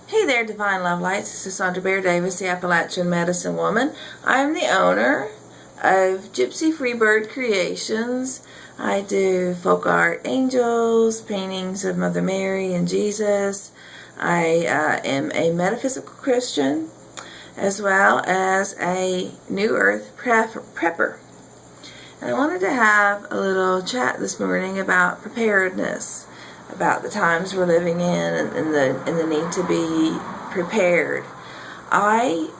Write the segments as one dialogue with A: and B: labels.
A: Hey there, Divine Love Lights. This is Sandra Bear Davis, the Appalachian Medicine Woman. I am the owner of Gypsy Freebird Creations. I do folk art angels, paintings of Mother Mary and Jesus. I am a metaphysical Christian as well as a New Earth prepper. And I wanted to have a little chat this morning about preparedness, about the times we're living in and the need to be prepared. I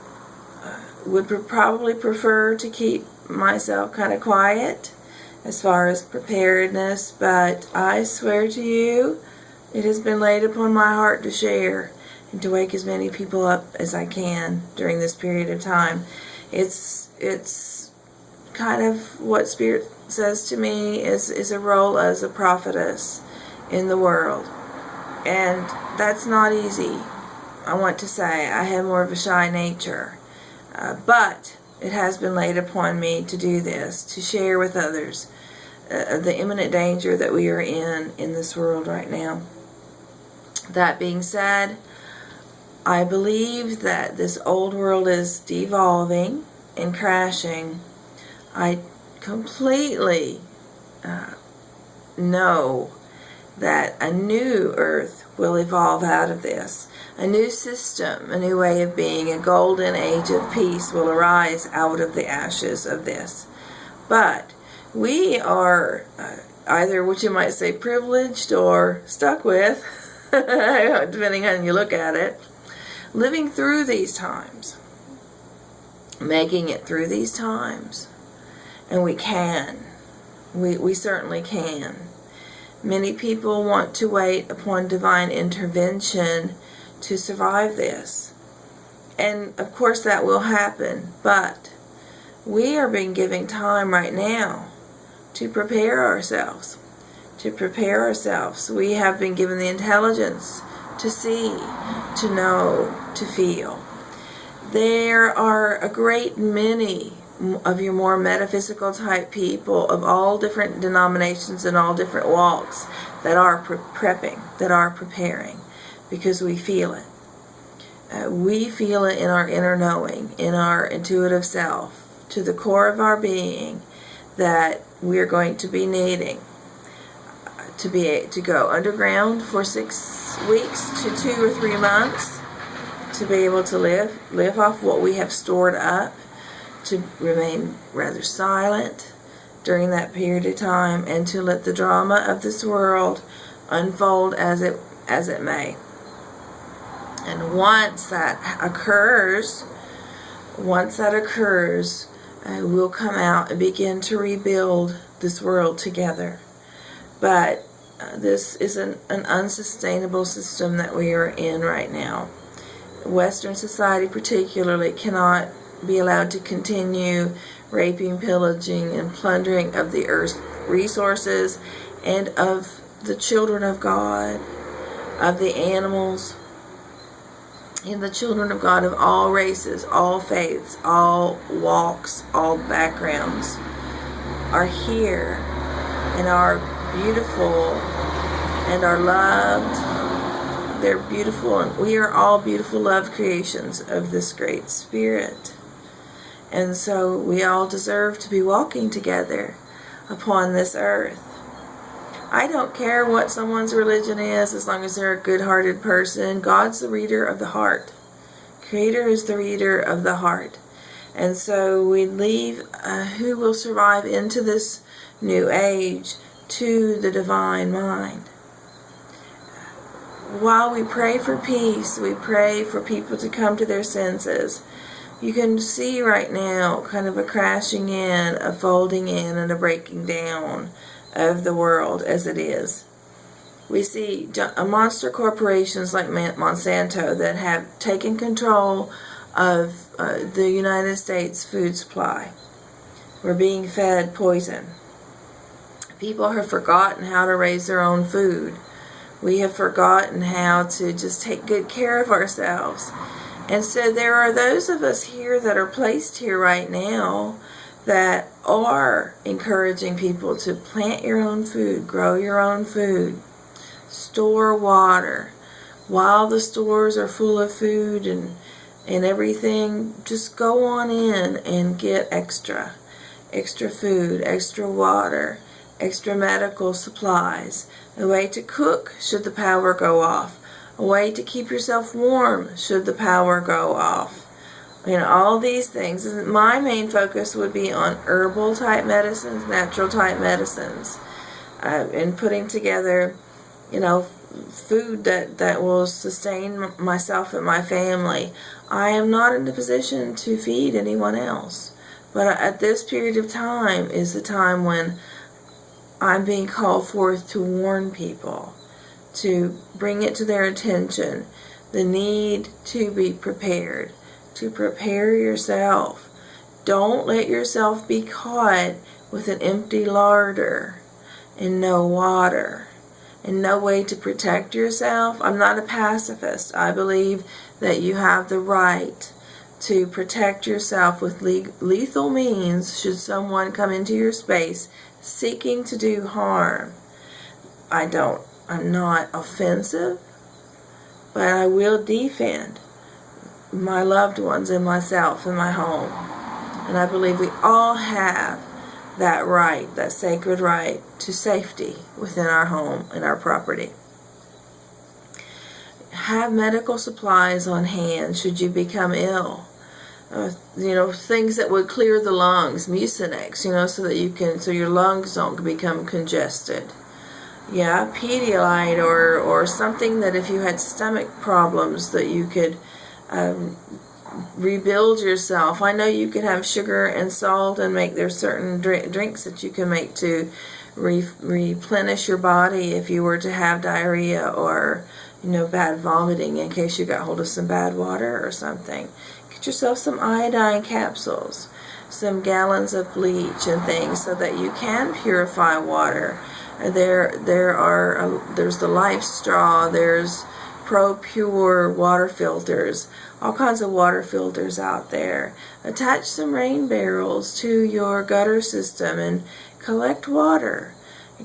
A: would probably prefer to keep myself kind of quiet as far as preparedness, but I swear to you, it has been laid upon my heart to share and to wake as many people up as I can during this period of time. It's kind of what Spirit says to me is a role as a prophetess in the world, and that's not easy. I want to say I have more of a shy nature, but it has been laid upon me to do this, to share with others the imminent danger that we are in this world right now. That being said, I believe that this old world is devolving and crashing. I completely know that a new earth will evolve out of this. A new system, a new way of being, a golden age of peace will arise out of the ashes of this. But we are either what you might say privileged or stuck with, depending on how you look at it, living through these times, making it through these times. And we can. We certainly can. Many people want to wait upon divine intervention to survive this. And of course that will happen, but we are being given time right now to prepare ourselves. We have been given the intelligence to see, to know, to feel. There are a great many of your more metaphysical type people of all different denominations and all different walks that are prepping, that are preparing, because we feel it. We feel it in our inner knowing, in our intuitive self, to the core of our being, that we are going to be needing to go underground for 6 weeks to 2 or 3 months, to be able to live off what we have stored up, to remain rather silent during that period of time, and to let the drama of this world unfold as it may. And once that occurs, we'll come out and begin to rebuild this world together. But this is an unsustainable system that we are in right now. Western society particularly cannot be allowed to continue raping, pillaging, and plundering of the earth's resources and of the children of God, of the animals, and the children of God of all races, all faiths, all walks, all backgrounds are here and are beautiful and are loved. They're beautiful, and we are all beautiful love creations of this great Spirit. And so we all deserve to be walking together upon this earth. I don't care what someone's religion is, as long as they're a good-hearted person. God's the reader of the heart. Creator is the reader of the heart. And so we leave who will survive into this new age to the divine mind. While we pray for peace, we pray for people to come to their senses. You can see right now kind of a crashing in, a folding in, and a breaking down of the world as it is. We see monster corporations like Monsanto that have taken control of the United States food supply. We're being fed poison. People have forgotten how to raise their own food. We have forgotten how to just take good care of ourselves. And so there are those of us here that are placed here right now that are encouraging people to plant your own food, grow your own food, store water, while the stores are full of food and everything, just go on in and get extra food, extra water, extra medical supplies, a way to cook should the power go off, a way to keep yourself warm should the power go off. All these things. My main focus would be on herbal type medicines, natural type medicines, and putting together, food that will sustain myself and my family. I am not in the position to feed anyone else, but at this period of time is the time when I'm being called forth to warn people, to bring it to their attention, the need to be prepared, to prepare yourself. Don't let yourself be caught with an empty larder and no water and no way to protect yourself. I'm not a pacifist. I believe that you have the right to protect yourself with lethal means should someone come into your space seeking to do harm. I'm not offensive, but I will defend my loved ones and myself and my home. And I believe we all have that right, that sacred right to safety within our home and our property. Have medical supplies on hand should you become ill. Things that would clear the lungs, Mucinex, so your lungs don't become congested. Yeah, Pedialyte or something that if you had stomach problems that you could rebuild yourself. I know you can have sugar and salt and there's certain drinks that you can make to replenish your body if you were to have diarrhea or bad vomiting, in case you got hold of some bad water or something. Get yourself some iodine capsules, some gallons of bleach and things so that you can purify water. There's the Life Straw, there's ProPure water filters, all kinds of water filters out there. Attach some rain barrels to your gutter system and collect water.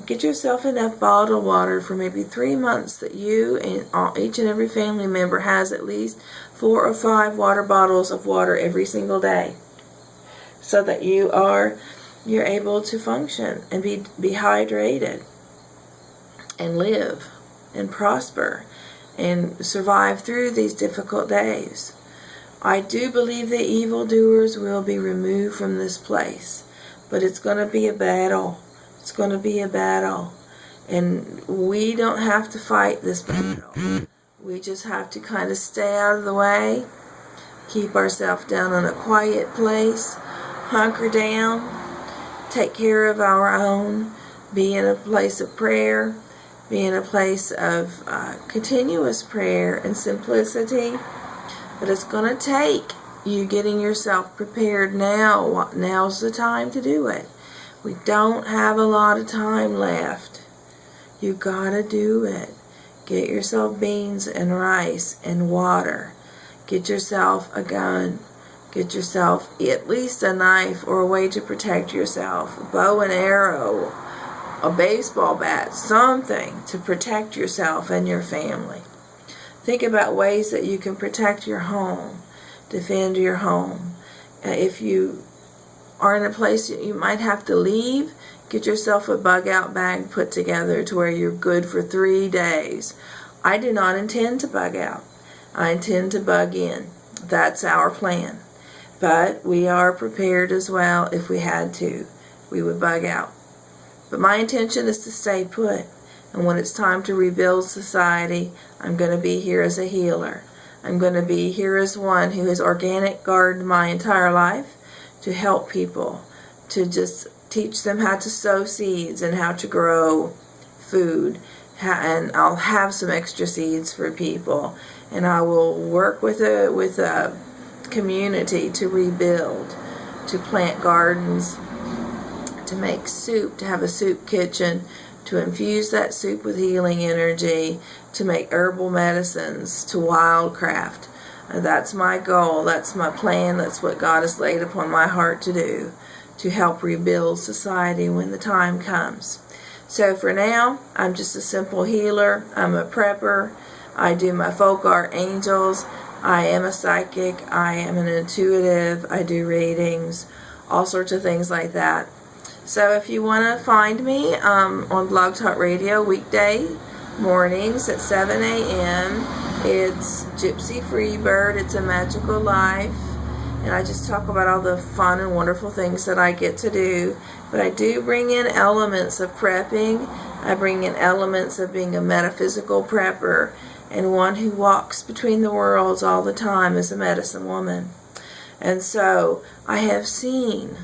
A: Get yourself enough bottled water for maybe 3 months that you and each and every family member has at least 4 or 5 water bottles of water every single day, so that you're able to function and be hydrated and live and prosper and survive through these difficult days. I do believe the evildoers will be removed from this place, but it's going to be a battle. It's going to be a battle, and we don't have to fight this battle. We just have to kind of stay out of the way, keep ourselves down in a quiet place, hunker down, take care of our own, be in a place of prayer, be in a place of continuous prayer and simplicity. But it's going to take you getting yourself prepared now. Now's the time to do it. We don't have a lot of time left. You gotta do it. Get yourself beans and rice and water. Get yourself a gun. Get yourself at least a knife or a way to protect yourself. A bow and arrow, a baseball bat, something to protect yourself and your family. Think about ways that you can protect your home, defend your home. If you are in a place that you might have to leave, get yourself a bug out bag put together to where you're good for 3 days. I do not intend to bug out. I intend to bug in. That's our plan. But we are prepared as well. If we had to, we would bug out. But my intention is to stay put. And when it's time to rebuild society, I'm going to be here as a healer. I'm going to be here as one who has organic gardened my entire life, to help people, to just teach them how to sow seeds and how to grow food. And I'll have some extra seeds for people, and I will work with a community to rebuild, to plant gardens, to make soup, to have a soup kitchen, to infuse that soup with healing energy, to make herbal medicines, to wildcraft. That's my goal, that's my plan, that's what God has laid upon my heart to do, to help rebuild society when the time comes. So for now, I'm just a simple healer, I'm a prepper, I do my folk art angels. I am a psychic. I am an intuitive. I do readings, all sorts of things like that. So if you want to find me on Blog Talk Radio weekday mornings at 7 a.m., it's Gypsy Freebird. It's a magical life. And I just talk about all the fun and wonderful things that I get to do. But I do bring in elements of prepping. I bring in elements of being a metaphysical prepper and one who walks between the worlds all the time as a medicine woman. And so I have seen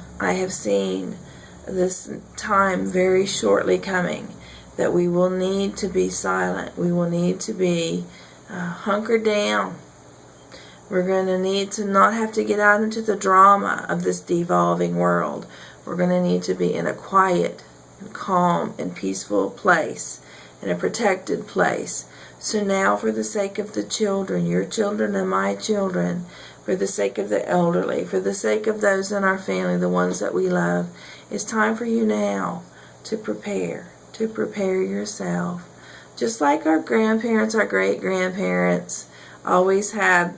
A: this time very shortly coming that we will need to be silent. We will need to be hunkered down. We're going to need to not have to get out into the drama of this devolving world. We're going to need to be in a quiet and calm and peaceful place, in a protected place. So now, for the sake of the children, your children and my children, for the sake of the elderly, for the sake of those in our family, the ones that we love, it's time for you now to prepare yourself. Just like our grandparents, our great-grandparents always had,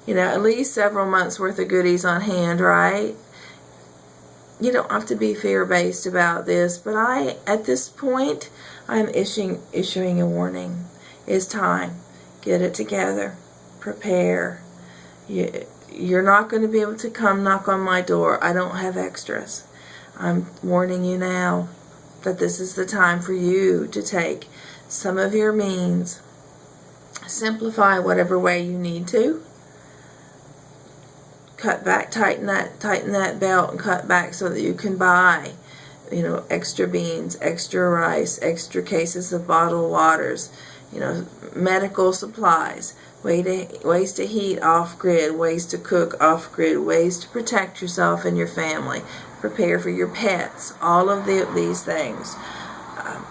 A: at least several months worth of goodies on hand, right? You don't have to be fear-based about this, but at this point, I'm issuing a warning. It's time. Get it together. Prepare. You're not going to be able to come knock on my door. I don't have extras. I'm warning you now that this is the time for you to take some of your means, simplify whatever way you need to, cut back, tighten that belt and cut back so that you can buy, extra beans, extra rice, extra cases of bottled waters, medical supplies, ways to heat off-grid, ways to cook off-grid, ways to protect yourself and your family, prepare for your pets, all of these things.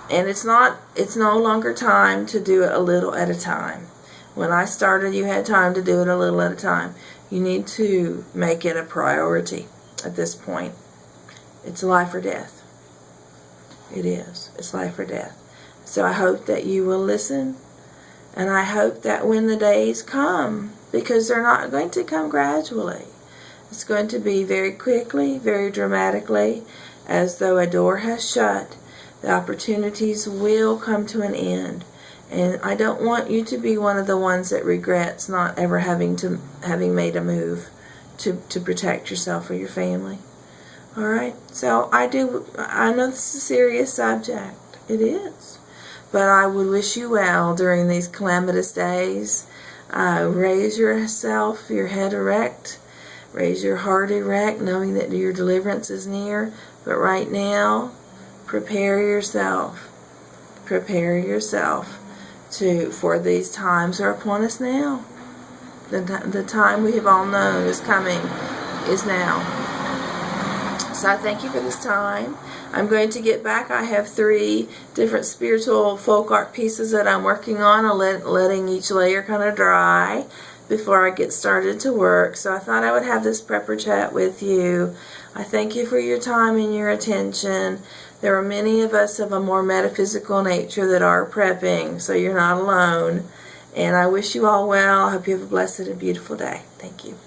A: And it's no longer time to do it a little at a time. When I started, you had time to do it a little at a time. You need to make it a priority at this point. It's life or death. It is. It's life or death. So I hope that you will listen, and I hope that when the days come, because they're not going to come gradually, it's going to be very quickly, very dramatically, as though a door has shut. The opportunities will come to an end. And I don't want you to be one of the ones that regrets not ever having made a move to protect yourself or your family. All right? So I know this is a serious subject. It is. But I would wish you well during these calamitous days. Raise yourself, your head erect. Raise your heart erect, knowing that your deliverance is near. But right now, prepare yourself. Prepare yourself. For these times are upon us now. The time we have all known is coming, is now. So I thank you for this time. I'm going to get back. I have 3 different spiritual folk art pieces that I'm working on. I'm letting each layer kind of dry before I get started to work. So I thought I would have this prepper chat with you. I thank you for your time and your attention. There are many of us of a more metaphysical nature that are prepping, so you're not alone. And I wish you all well. I hope you have a blessed and beautiful day. Thank you.